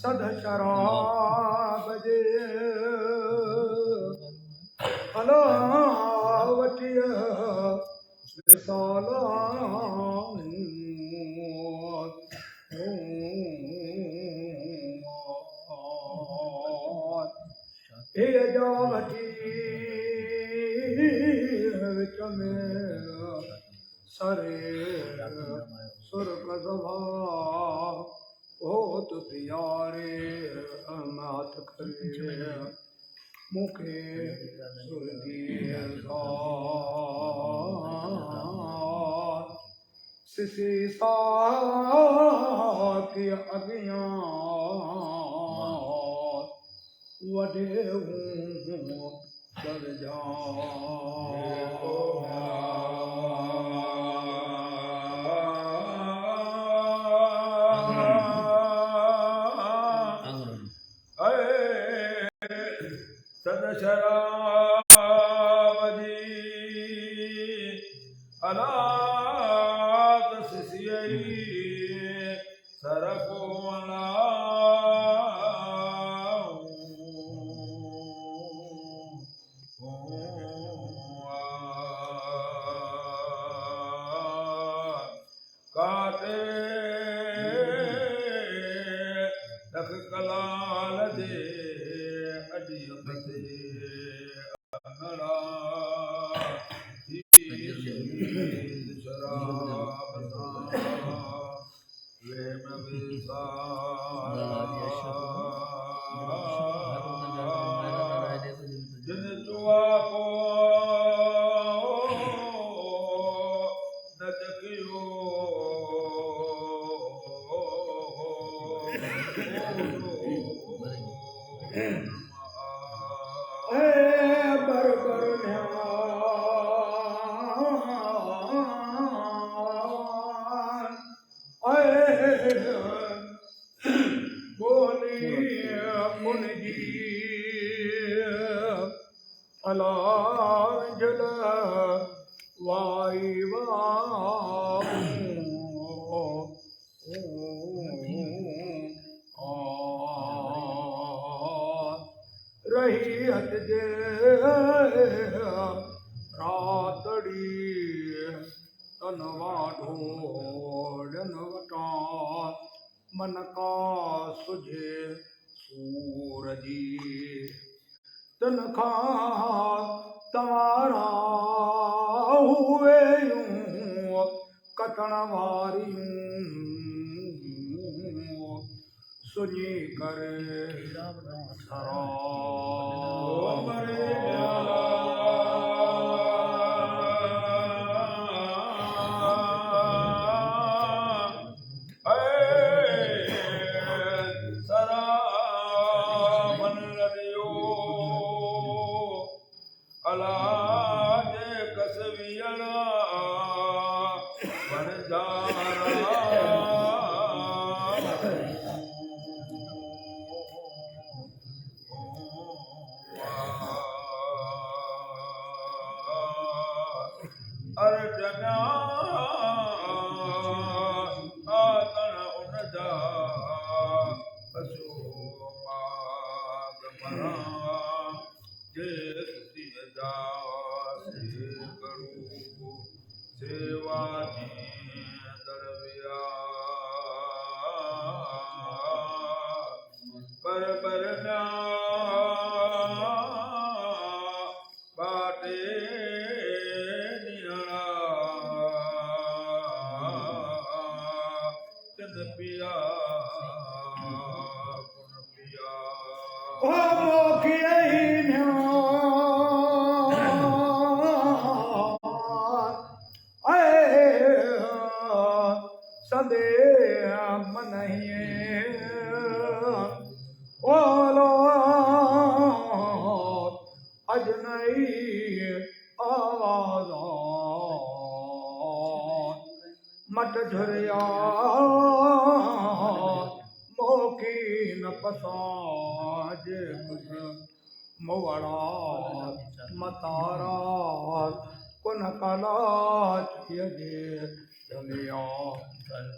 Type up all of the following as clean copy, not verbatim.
सद शराब जे हलावटिय विशाला हे जावटी विच में सरे सुर्ग सभा बहुत प्यारे मात करे मुखे सुरगीय सिसी की अगियां वडे चढ़ जा सद शराबदी अलात सिसियई सरकोला काते रख कलाल दे जिन चुआ को न जगियो अलाजल वाई रही हथ जे रातड़ी तनवा ढोड़न वटा मन का सुझे सूरजी तनखा तवारा हुए यूं कतण वारियूं सुनी करे सरा अलाज कसवियला बनजारा अर्जना आतन उनजा पशु माग मरा जे सेवा दरबिया पर बाटे नियणा चंद पिया गुण पिया सदे मन ओलो अजनई आवाज मट झरिया मोकी न पसाज मोवड़ा मतारा कुन कला थियजे जलिया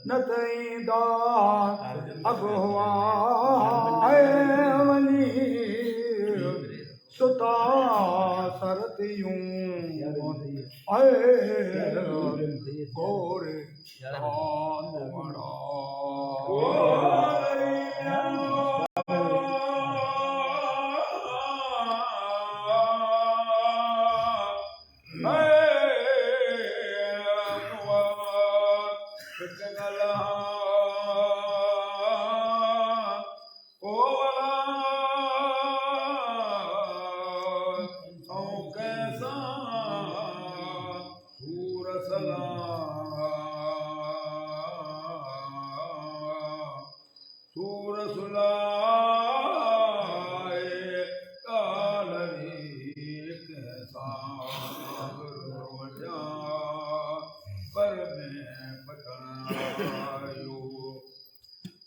न तईंदा अगवा वञी सुता सरतियूं गोरे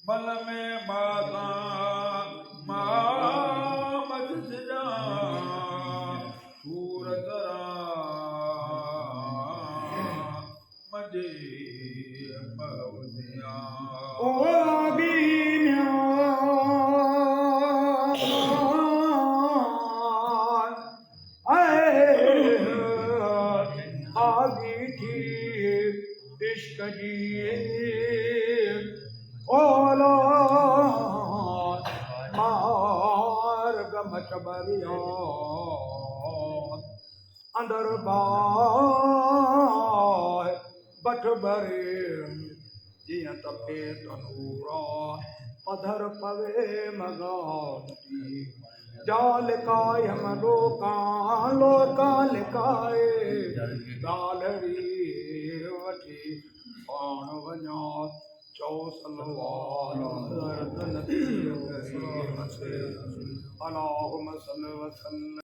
मल में माता मामत जा सूरत मजे मवसिया ओ बीन्या आगी थी इश्क जी ओला मार्ग मचबरिया अंदर बाय बठ भरे जिया तपे तनूरा पधर पवे मगाती जाल कायम लोका लिकाए गालड़ी वठी पाण वञा अल्लाहुम्मा सल्लि वसल्लम